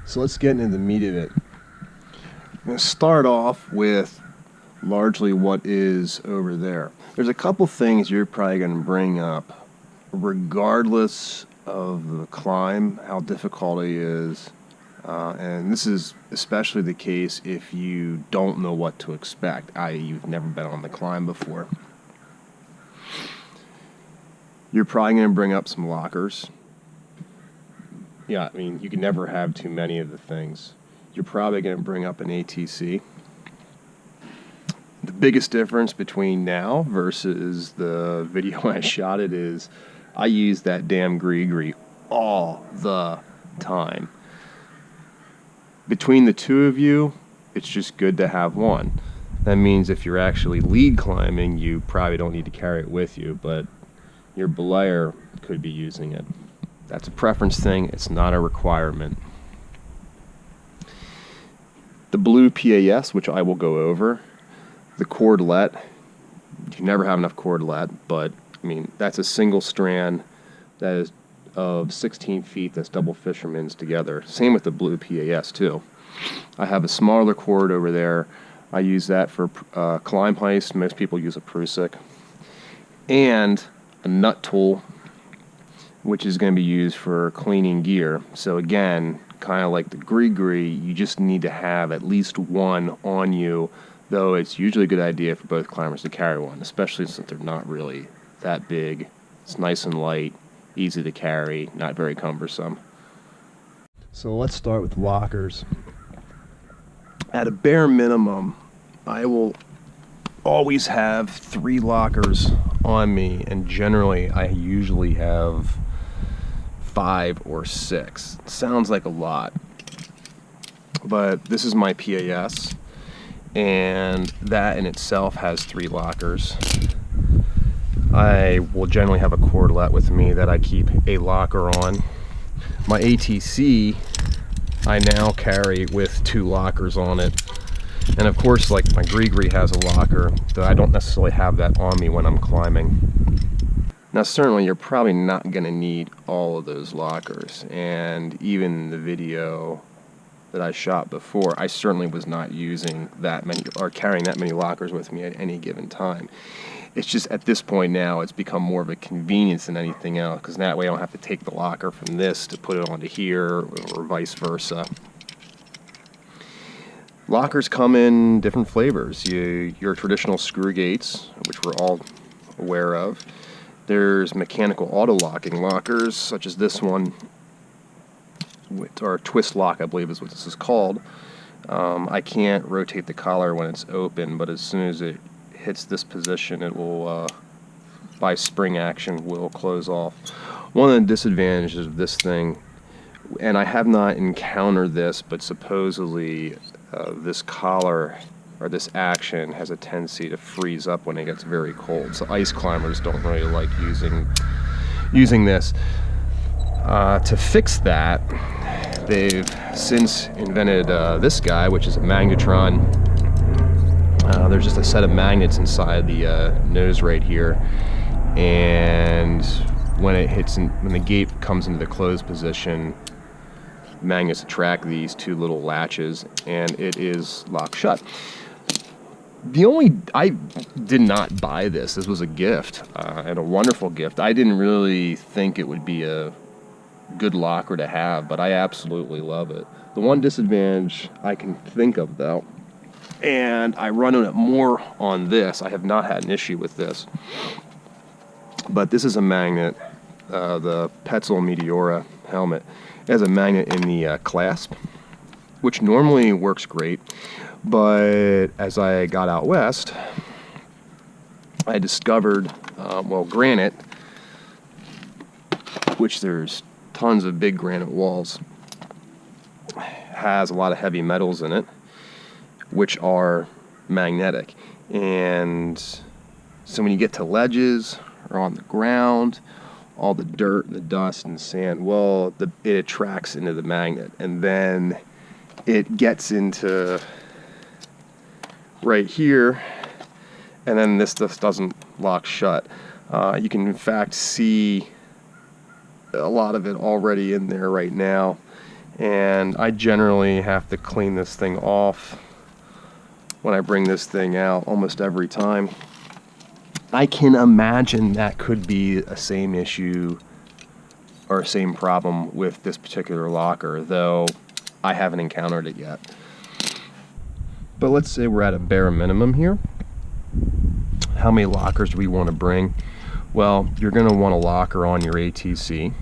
So let's get into the meat of it. I'm going to start off with largely what is over there. There's a couple things you're probably going to bring up regardless of the climb, how difficult it is. And this is especially the case if you don't know what to expect, i.e. you've never been on the climb before. You're probably going to bring up some lockers. Yeah, I mean, you can never have too many of the things. You're probably going to bring up an ATC. The biggest difference between now versus the video I shot it is I use that damn gree all the time. Between the two of you, it's just good to have one. That means if you're actually lead climbing, you probably don't need to carry it with you, but your belayer could be using it. That's a preference thing, it's not a requirement. The blue PAS, which I will go over, the cordlet, you never have enough cordlet, but I mean, that's a single strand that is of 16 feet, that's double fisherman's together. Same with the blue PAS too. I have a smaller cord over there. I use that for climb heist. Most people use a Prusik. And a nut tool, which is going to be used for cleaning gear. So again, kind of like the gree, you just need to have at least one on you, though it's usually a good idea for both climbers to carry one, especially since they're not really that big. It's nice and light, easy to carry, not very cumbersome. So let's start with lockers. At a bare minimum, I will always have 3 lockers on me, and generally I usually have 5 or 6. Sounds like a lot, but this is my PAS, and that in itself has 3 lockers. I will generally have a cordlet with me that I keep a locker on. My ATC I now carry with 2 lockers on it. And of course, like my gree has a locker, though I don't necessarily have that on me when I'm climbing. Now certainly you're probably not going to need all of those lockers, and even the video that I shot before, I certainly was not using that many or carrying that many lockers with me at any given time. It's just at this point now it's become more of a convenience than anything else, because that way I don't have to take the locker from this to put it onto here or vice versa. Lockers come in different flavors. Your traditional screw gates, which we're all aware of. There's mechanical auto-locking lockers, such as this one, or twist lock, I believe is what this is called. I can't rotate the collar when it's open, but as soon as it hits this position, it will, by spring action, will close off. One of the disadvantages of this thing, and I have not encountered this, but supposedly this collar or this action has a tendency to freeze up when it gets very cold. So ice climbers don't really like using this. To fix that, they've since invented this guy, which is a magnetron. There's just a set of magnets inside the nose right here, and when it hits, when the gate comes into the closed position, magnets attract these 2 little latches, and it is locked shut. I did not buy this. This was a gift, and a wonderful gift. I didn't really think it would be a good locker to have, but I absolutely love it. The one disadvantage I can think of, though, and I run it more on this, I have not had an issue with this, but this is a magnet, the Petzl Meteora helmet. It has a magnet in the clasp, which normally works great, but as I got out west, I discovered, well, granite, which there's tons of big granite walls, has a lot of heavy metals in it, which are magnetic. And so when you get to ledges or on the ground, all the dirt and the dust and sand, well, it attracts into the magnet, and then it gets into right here, and then this just doesn't lock shut. You can in fact see a lot of it already in there right now, and I generally have to clean this thing off when I bring this thing out almost every time. I can imagine that could be a same issue or a same problem with this particular locker, though I haven't encountered it yet. But let's say we're at a bare minimum here. How many lockers do we want to bring? Well, you're going to want a locker on your ATC.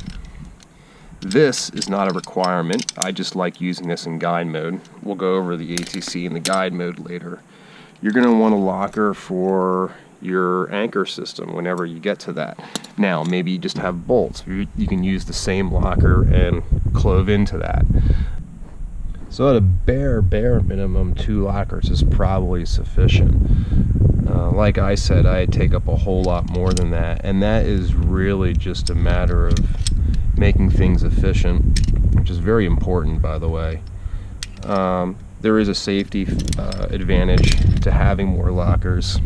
This is not a requirement. I just like using this in guide mode. We'll go over the ATC in the guide mode later. You're going to want a locker for your anchor system whenever you get to that. Now, maybe you just have bolts. You can use the same locker and clove into that. So at a bare minimum, 2 lockers is probably sufficient. Like I said, I take up a whole lot more than that, and that is really just a matter of making things efficient, which is very important, by the way. There is a safety advantage to having more lockers,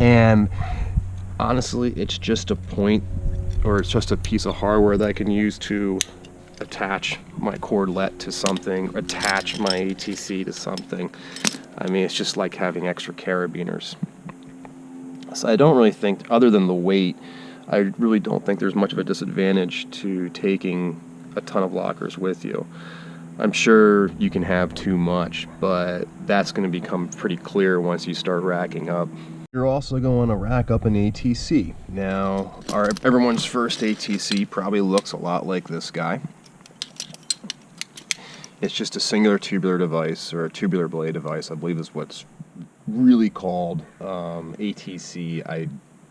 and honestly, it's just a point, or it's just a piece of hardware that I can use to attach my cordlet to something, attach my ATC to something. I mean, it's just like having extra carabiners. So I don't really think, other than the weight, I really don't think there's much of a disadvantage to taking a ton of lockers with you. I'm sure you can have too much, but that's going to become pretty clear once you start racking up. You're also going to rack up an ATC. Now, everyone's first ATC probably looks a lot like this guy. It's just a singular tubular device, or a tubular blade device, I believe is what's really called. ATC, I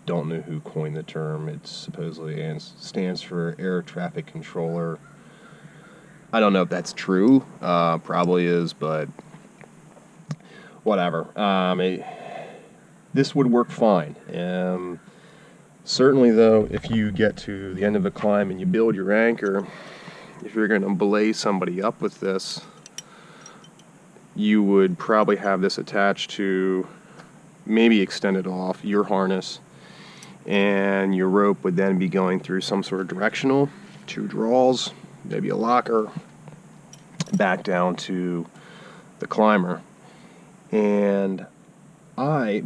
don't know who coined the term. It supposedly stands for Air Traffic Controller. I don't know if that's true. Probably is, but whatever. This would work fine. Certainly, though, if you get to the end of a climb and you build your anchor, if you're going to belay somebody up with this, you would probably have this attached to, maybe extended off your harness, and your rope would then be going through some sort of directional, 2 draws, maybe a locker, back down to the climber. And a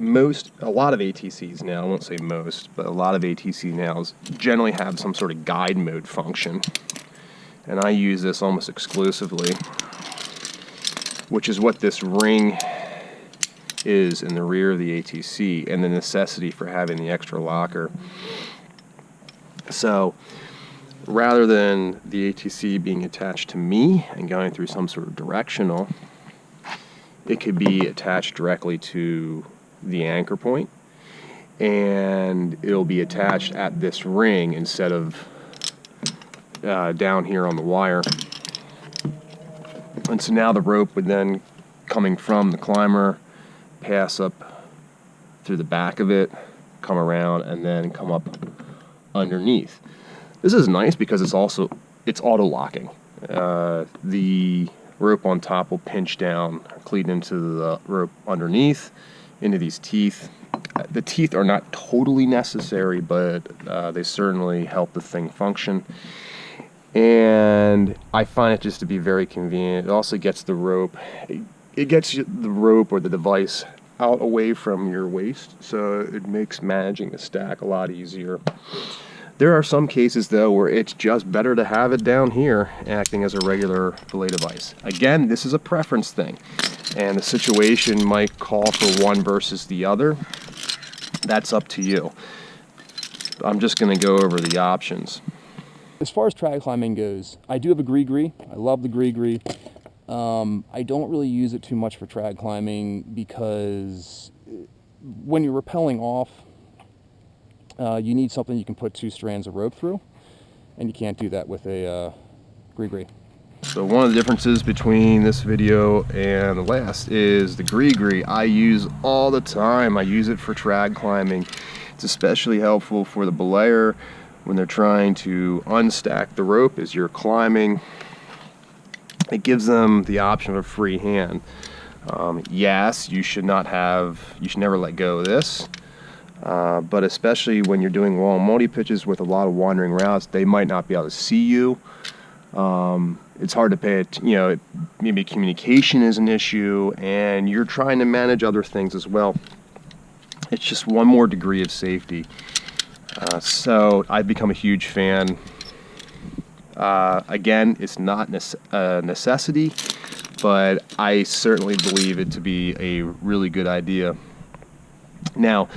lot of ATCs now, I won't say most, but a lot of ATC now generally have some sort of guide mode function. And I use this almost exclusively, which is what this ring is in the rear of the ATC, and the necessity for having the extra locker. So rather than the ATC being attached to me and going through some sort of directional, it could be attached directly to the anchor point, and it'll be attached at this ring instead of down here on the wire. And so now the rope would then, coming from the climber, pass up through the back of it, come around, and then come up underneath. This is nice because it's auto locking. The rope on top will pinch down, cleat into the rope underneath, into these teeth. The teeth are not totally necessary, but they certainly help the thing function. And I find it just to be very convenient. It also gets the rope, it gets the rope or the device out away from your waist, so it makes managing the stack a lot easier. There are some cases, though, where it's just better to have it down here acting as a regular belay device. Again, this is a preference thing, and the situation might call for one versus the other. That's up to you. I'm just going to go over the options. As far as trad climbing goes, I do have a gree-gree. I love the gree-gree. I don't really use it too much for trad climbing because when you're rappelling off, you need something you can put 2 strands of rope through, and you can't do that with a gree-gree. So one of the differences between this video and the last is the gree-gree I use all the time. I use it for trad climbing. It's especially helpful for the belayer when they're trying to unstack the rope as you're climbing. It gives them the option of a free hand. Yes, you should never let go of this, but especially when you're doing long multi-pitches with a lot of wandering routes, they might not be able to see you. It's hard to pay it, you know, maybe communication is an issue and you're trying to manage other things as well. It's just one more degree of safety. So I've become a huge fan. Again, it's not a necessity, but I certainly believe it to be a really good idea. Now,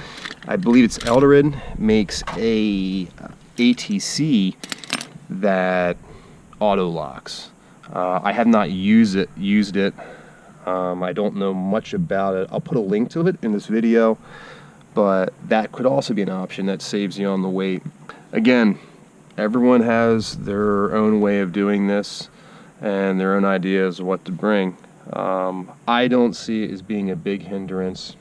I believe it's Eldred makes a ATC that auto locks. I have not used it. I don't know much about it. I'll put a link to it in this video, but that could also be an option that saves you on the wait. Again, everyone has their own way of doing this and their own ideas of what to bring. I don't see it as being a big hindrance.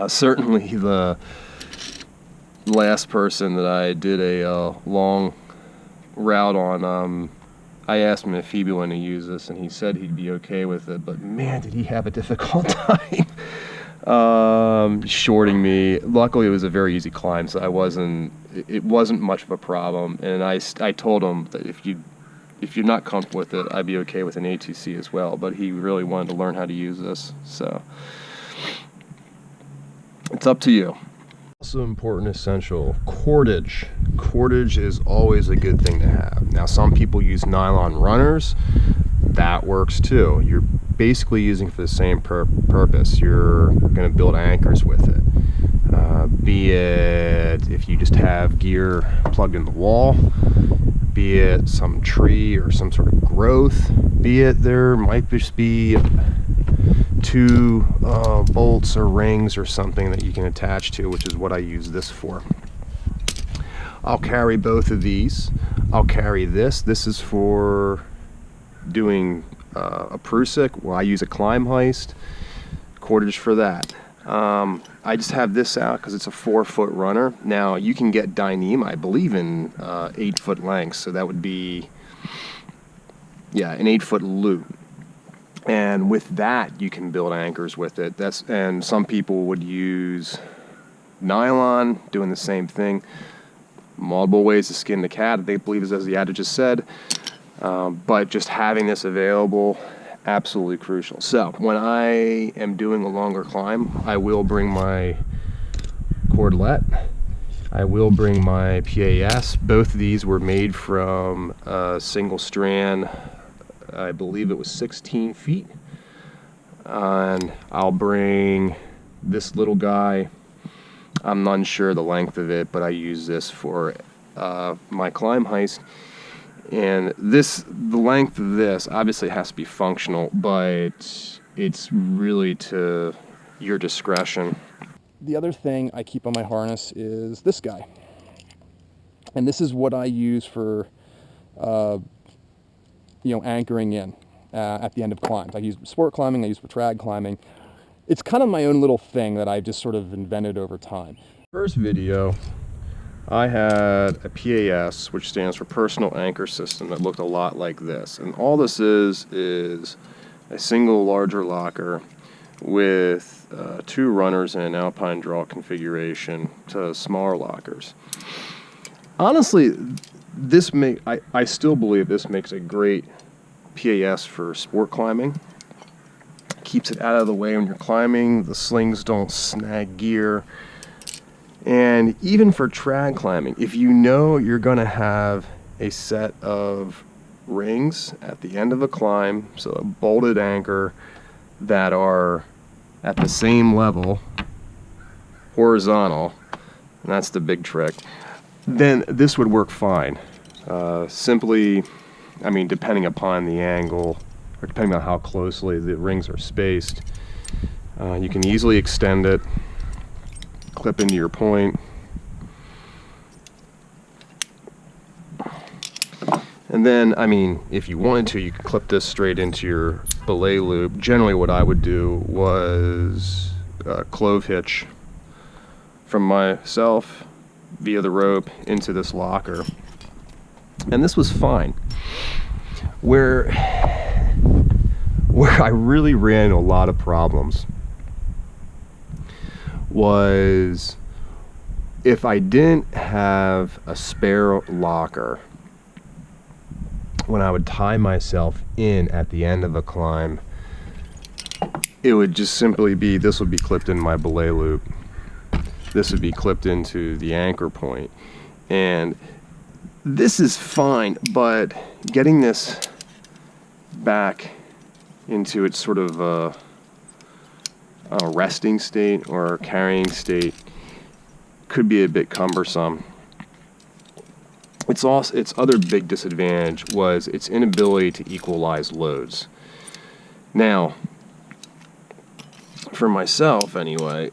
Certainly the last person that I did a long route on, I asked him if he'd be willing to use this, and he said he'd be okay with it, but man, did he have a difficult time shorting me. Luckily, it was a very easy climb, so it wasn't much of a problem, and I told him that if you're not comfortable with it, I'd be okay with an ATC as well, but he really wanted to learn how to use this, so it's up to you. Also important, essential, cordage. Cordage is always a good thing to have. Now, some people use nylon runners. That works too. You're basically using it for the same purpose. You're going to build anchors with it. Be it if you just have gear plugged in the wall, be it some tree or some sort of growth, be it there might just be two bolts or rings or something that you can attach to, which is what I use this for. I'll carry both of these. I'll carry this. This is for doing a Prusik. Well, I use a climb heist. Cordage for that. I just have this out because it's a 4-foot runner. Now you can get Dyneema, I believe, in 8-foot lengths, so that would be, yeah, an 8-foot loop. And with that, you can build anchors with it. And some people would use nylon, doing the same thing. Multiple ways to skin the cat, they believe, as the adage has said. But just having this available, absolutely crucial. So when I am doing a longer climb, I will bring my cordlet. I will bring my PAS. Both of these were made from a single strand. I believe it was 16 feet. And I'll bring this little guy. I'm not sure the length of it, but I use this for my climb heist. And the length of this obviously has to be functional, but it's really to your discretion. The other thing I keep on my harness is this guy. And this is what I use for anchoring in at the end of climbs. I use sport climbing, I use for trad climbing. It's kind of my own little thing that I've just sort of invented over time. First video, I had a PAS, which stands for Personal Anchor System, that looked a lot like this. And all this is a single larger locker with 2 runners and an alpine draw configuration to smaller lockers. Honestly, I still believe this makes a great PAS for sport climbing. Keeps it out of the way when you're climbing. The slings don't snag gear. And even for trad climbing, if you know you're going to have a set of rings at the end of a climb, so a bolted anchor that are at the same level, horizontal, and that's the big trick, then this would work fine. Simply, I mean, depending upon the angle, or depending on how closely the rings are spaced, you can easily extend it, clip into your point, and then, I mean, if you wanted to, you could clip this straight into your belay loop. Generally what I would do was clove hitch from myself via the rope into this locker, and this was fine. Where I really ran into a lot of problems was if I didn't have a spare locker, when I would tie myself in at the end of a climb, it would just simply be, this would be clipped in my belay loop. This would be clipped into the anchor point. And this is fine, but getting this back into its sort of a resting state or carrying state could be a bit cumbersome. Its other big disadvantage was its inability to equalize loads. Now, for myself anyway,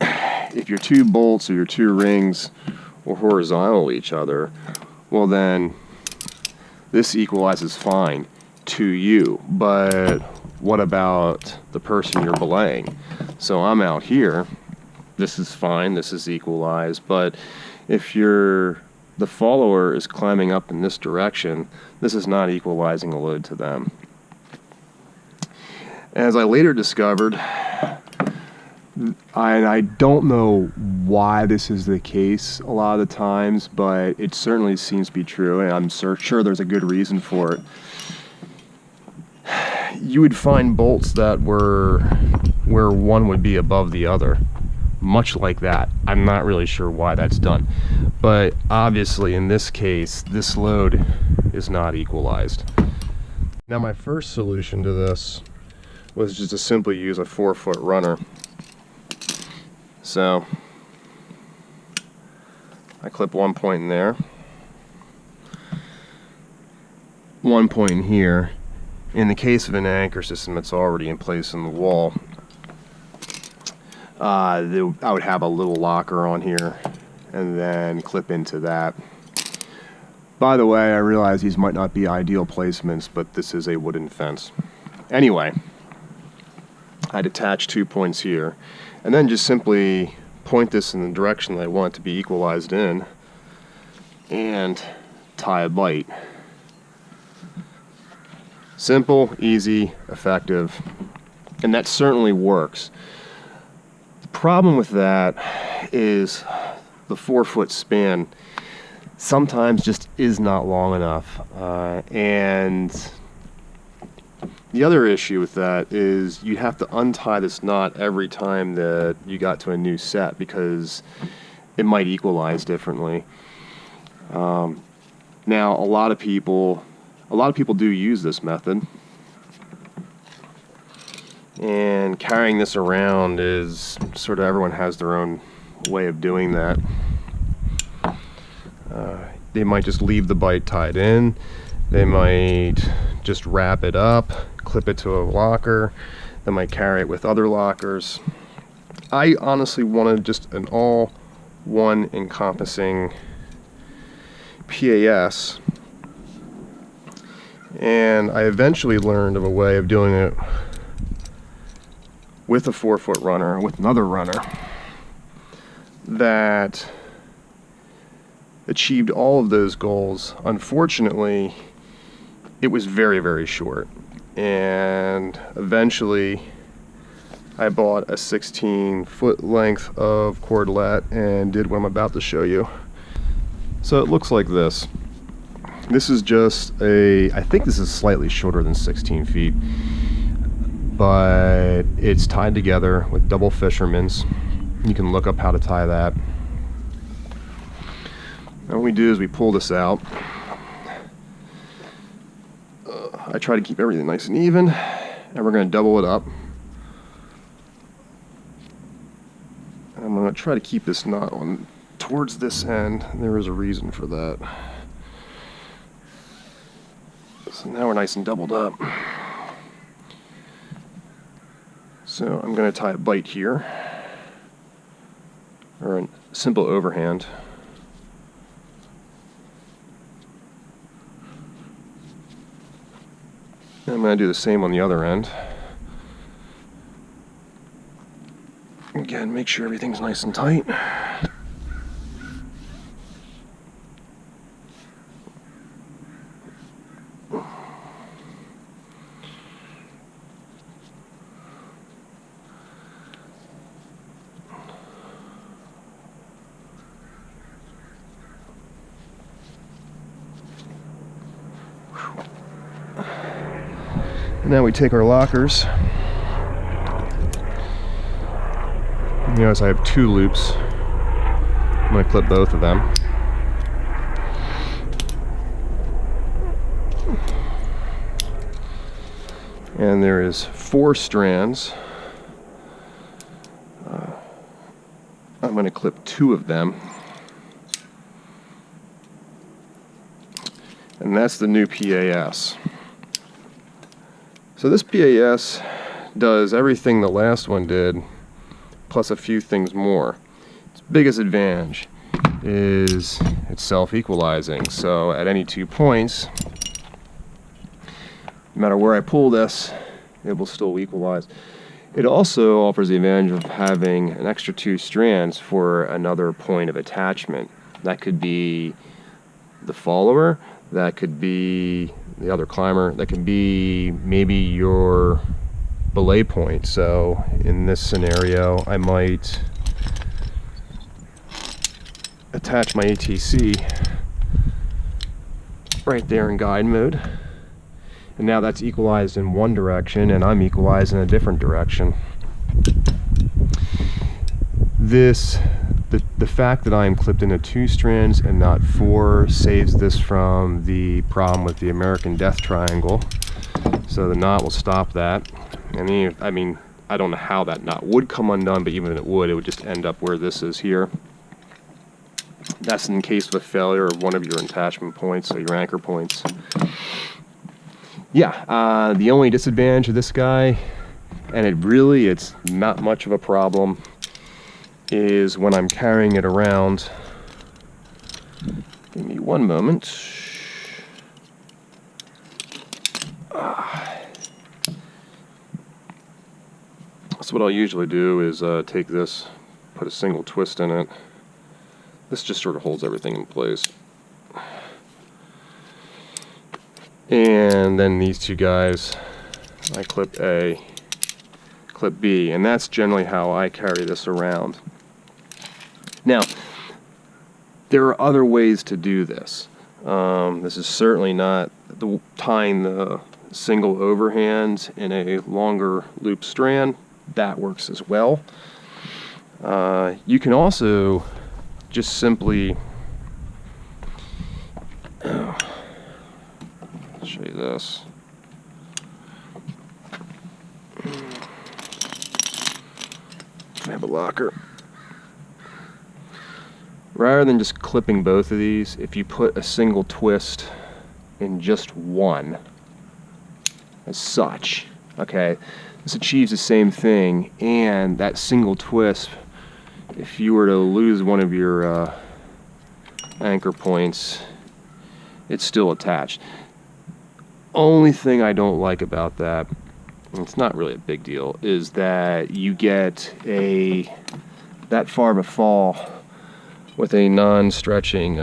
if your two bolts or your two rings are horizontal to each other, well then this equalizes fine to you, but what about the person you're belaying? So I'm out here, this is fine, this is equalized, but if the follower is climbing up in this direction, this is not equalizing a load to them. As I later discovered, I don't know why this is the case a lot of the times, but it certainly seems to be true, and I'm sure there's a good reason for it. You would find bolts that were where one would be above the other, much like that. I'm not really sure why that's done, but obviously in this case, this load is not equalized. Now my first solution to this was just to simply use a 4-foot runner. So I clip one point in there, one point in here. In the case of an anchor system that's already in place in the wall, I would have a little locker on here and then clip into that. By the way, I realize these might not be ideal placements, but this is a wooden fence. Anyway, I'd attach 2 points here and then just simply point this in the direction that I want it to be equalized in and tie a bight. Simple, easy, effective, and that certainly works. The problem with that is the 4-foot span sometimes just is not long enough, and the other issue with that is you have to untie this knot every time that you got to a new set because it might equalize differently. Now a lot of people do use this method, and carrying this around is sort of, everyone has their own way of doing that. They might just leave the bight tied in, they might just wrap it up, clip it to a locker, they might carry it with other lockers. I honestly wanted just an all-one encompassing PAS, and I eventually learned of a way of doing it with a 4-foot runner, with another runner, that achieved all of those goals. Unfortunately, it was very, very short, and eventually I bought a 16-foot length of cordlet and did what I'm about to show you. So it looks like this. This is just I think this is slightly shorter than 16 feet, but it's tied together with double fisherman's. You can look up how to tie that. And what we do is we pull this out. I try to keep everything nice and even, and we're going to double it up. And I'm going to try to keep this knot on towards this end. There is a reason for that. So now we're nice and doubled up. So I'm going to tie a bight here, or a simple overhand. And I'm going to do the same on the other end. Again, make sure everything's nice and tight. And now we take our lockers. You notice I have 2 loops. I'm going to clip both of them. And there is 4 strands. I'm going to clip 2 of them. And that's the new PAS. So this PAS does everything the last one did, plus a few things more. Its biggest advantage is it's self-equalizing. So at any 2 points, no matter where I pull this, it will still equalize. It also offers the advantage of having an extra 2 strands for another point of attachment. That could be the follower, that could be the other climber, that could be maybe your belay point. So in this scenario, I might attach my ATC right there in guide mode. And now that's equalized in one direction, and I'm equalized in a different direction. The fact that I am clipped into 2 strands and not 4 saves this from the problem with the American Death Triangle. So the knot will stop that. And I mean, I don't know how that knot would come undone, but even if it would just end up where this is here. That's in case of a failure of one of your attachment points, so your anchor points. Yeah, the only disadvantage of this guy, and it's not much of a problem, is when I'm carrying it around. Give me one moment. So what I'll usually do is take this, put a single twist in it. This just sort of holds everything in place. And then these 2 guys, I clip A, clip B, and that's generally how I carry this around. Now, there are other ways to do this. This is certainly not tying the single overhand in a longer loop strand. That works as well. You can also just simply show you this. I have a locker. Rather than just clipping both of these, if you put a single twist in just one, as such, okay, this achieves the same thing, and that single twist, if you were to lose one of your anchor points, it's still attached. Only thing I don't like about that, and it's not really a big deal, is that you get that far of a fall with a non-stretching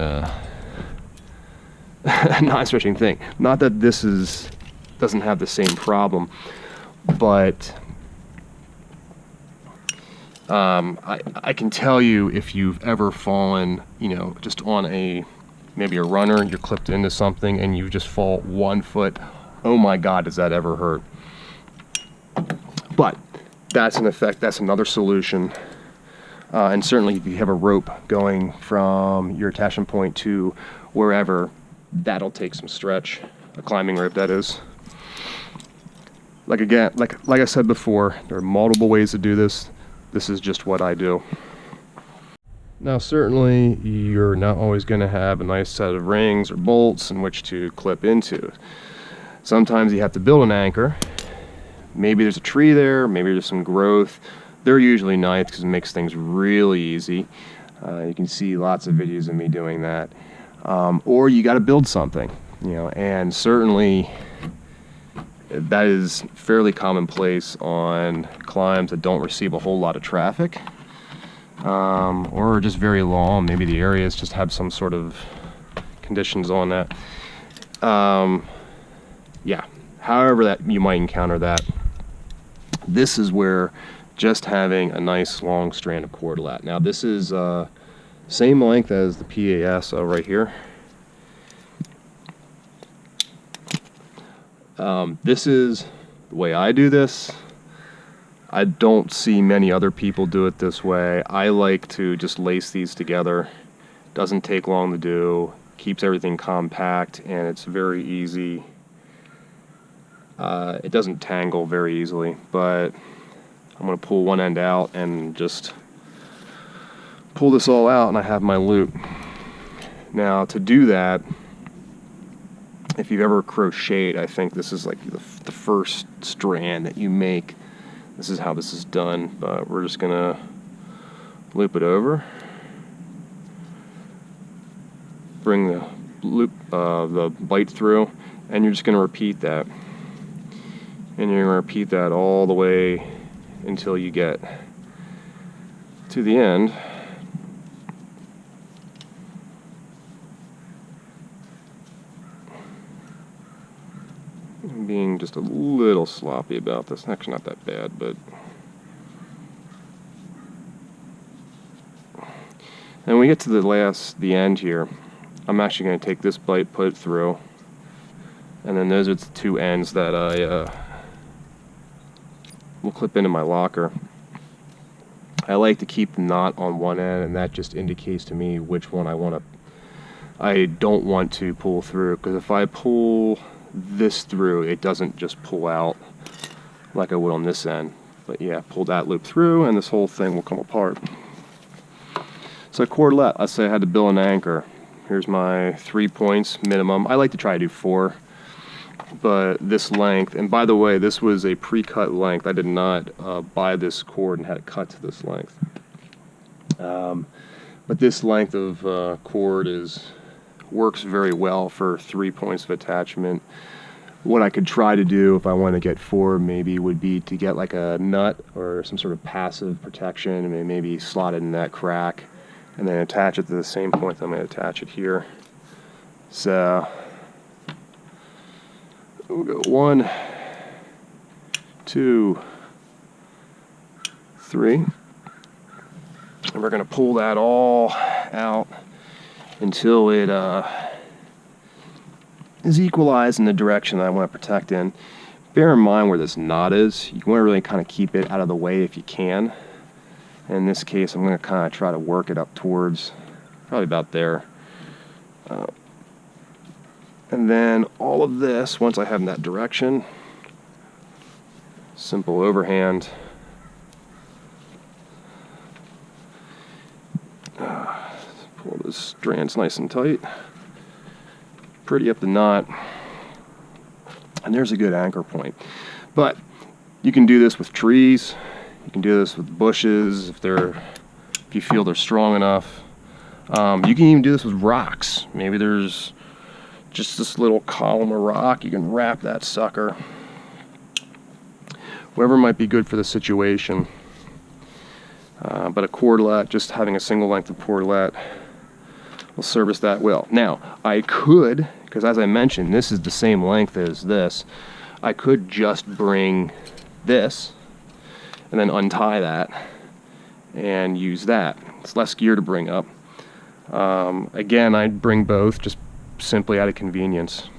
non-stretching thing. Not that this doesn't have the same problem, but I can tell you, if you've ever fallen, just on maybe a runner, you're clipped into something and you just fall 1 foot, oh my God, does that ever hurt? But that's another solution. And certainly if you have a rope going from your attachment point to wherever, that'll take some stretch. A climbing rope, that is. Like I said before, there are multiple ways to do this. This is just what I do. Now certainly you're not always going to have a nice set of rings or bolts in which to clip into. Sometimes you have to build an anchor. Maybe there's a tree there, maybe there's some growth. They're usually nice because it makes things really easy. You can see lots of videos of me doing that. Or you got to build something, and certainly that is fairly commonplace on climbs that don't receive a whole lot of traffic, or just very long. Maybe the areas just have some sort of conditions on that. Yeah, however that you might encounter that, this is where just having a nice long strand of cordelet. Now this is same length as the PAS right here. This is the way I do this. I don't see many other people do it this way. I like to just lace these together. Doesn't take long to do, keeps everything compact, and it's very easy. It doesn't tangle very easily, but I'm going to pull one end out and just pull this all out, and I have my loop. Now, to do that, if you've ever crocheted, I think this is like the first strand that you make. This is how this is done, but we're just gonna loop it over, bring the loop, the bite through, and you're just gonna repeat that. And you're gonna repeat that all the way until you get to the end. I'm being just a little sloppy about this. Actually, not that bad, but. And when we get to the end here, I'm actually going to take this bite, put it through, and then those are the two ends that I will clip into my locker. I like to keep the knot on one end, and that just indicates to me which one I don't want to pull through, because if I pull this through, it doesn't just pull out like I would on this end. But yeah, pull that loop through and this whole thing will come apart. So cordlet, let's say I had to build an anchor. Here's my 3 points minimum. I like to try to do 4, but this length, and by the way, this was a pre-cut length. I did not buy this cord and had it cut to this length. But this length of cord works very well for 3 points of attachment. What I could try to do if I want to get 4 maybe would be to get like a nut or some sort of passive protection and maybe slot it in that crack and then attach it to the same point I'm going to attach it here. So we'll go 1, 2, 3, and we're going to pull that all out until it is equalized in the direction that I want to protect in. Bear in mind where this knot is. You want to really kind of keep it out of the way if you can. In this case, I'm going to kind of try to work it up towards probably about there. And then all of this, once I have in that direction, simple overhand. Pull those strands nice and tight. Pretty up the knot. And there's a good anchor point. But you can do this with trees. You can do this with bushes if you feel they're strong enough. You can even do this with rocks. Maybe there's just this little column of rock. You can wrap that sucker. Whatever might be good for the situation. But a cordlet, just having a single length of cordlet, will service that well. Now, I could, because as I mentioned, this is the same length as this, I could just bring this and then untie that and use that. It's less gear to bring up. Again, I'd bring both just simply out of convenience.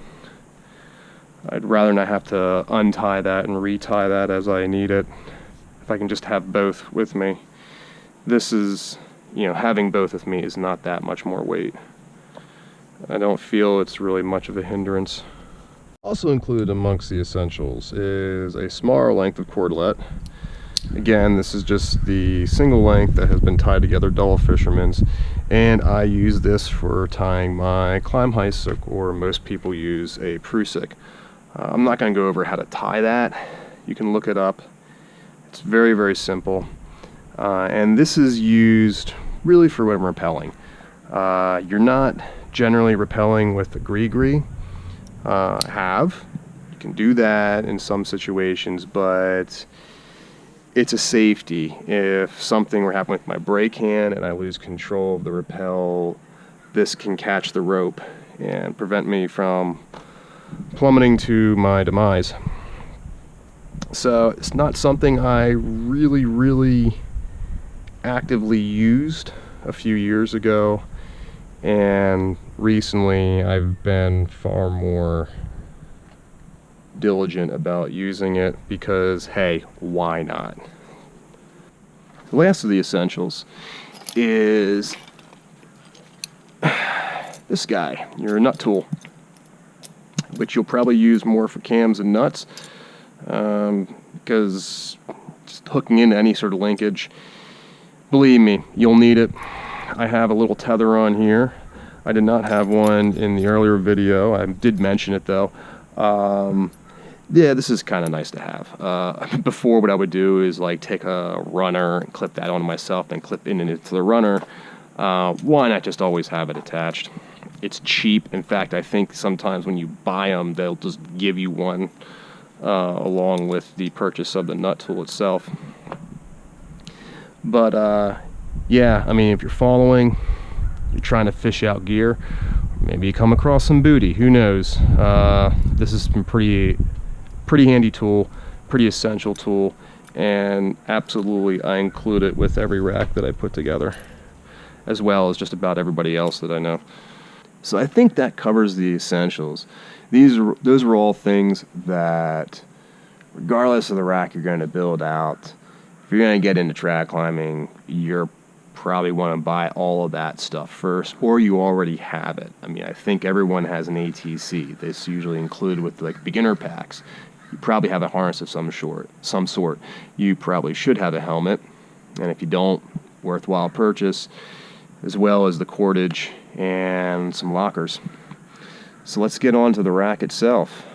I'd rather not have to untie that and retie that as I need it. If I can just have both with me. This is, having both with me is not that much more weight. I don't feel it's really much of a hindrance. Also included amongst the essentials is a smaller length of cordlet. Again, this is just the single length that has been tied together, double fisherman's, and I use this for tying my climb heist, or most people use a prusik. I'm not going to go over how to tie that. You can look it up. It's very, very simple. And this is used really for when rappelling. You're not generally rappelling with the gree-gree. You can do that in some situations, but it's a safety. If something were happening with my brake hand and I lose control of the rappel, this can catch the rope and prevent me from plummeting to my demise. So it's not something I really actively used a few years ago, and recently I've been far more diligent about using it because, hey, why not? The last of the essentials is this guy, your nut tool, which you'll probably use more for cams and nuts, because just hooking into any sort of linkage, believe me, you'll need it. I have a little tether on here. I did not have one in the earlier video. I did mention it though. Yeah, this is kind of nice to have. Before, what I would do is like take a runner and clip that onto myself, then clip in into the runner. Why not just always have it attached? It's cheap. In fact, I think sometimes when you buy them, they'll just give you one along with the purchase of the nut tool itself. But yeah, I mean, if you're following, you're trying to fish out gear, maybe you come across some booty, who knows. This has been pretty handy tool, pretty essential tool, and absolutely I include it with every rack that I put together, as well as just about everybody else that I know. So I think that covers the essentials. Those were all things that, regardless of the rack you're going to build out, if you're going to get into trad climbing, you're probably want to buy all of that stuff first, or you already have it. I mean, I think everyone has an ATC. This usually included with like beginner packs. You probably have a harness of some sort. You probably should have a helmet, and if you don't, worthwhile purchase, as well as the cordage and some lockers. So let's get on to the rack itself.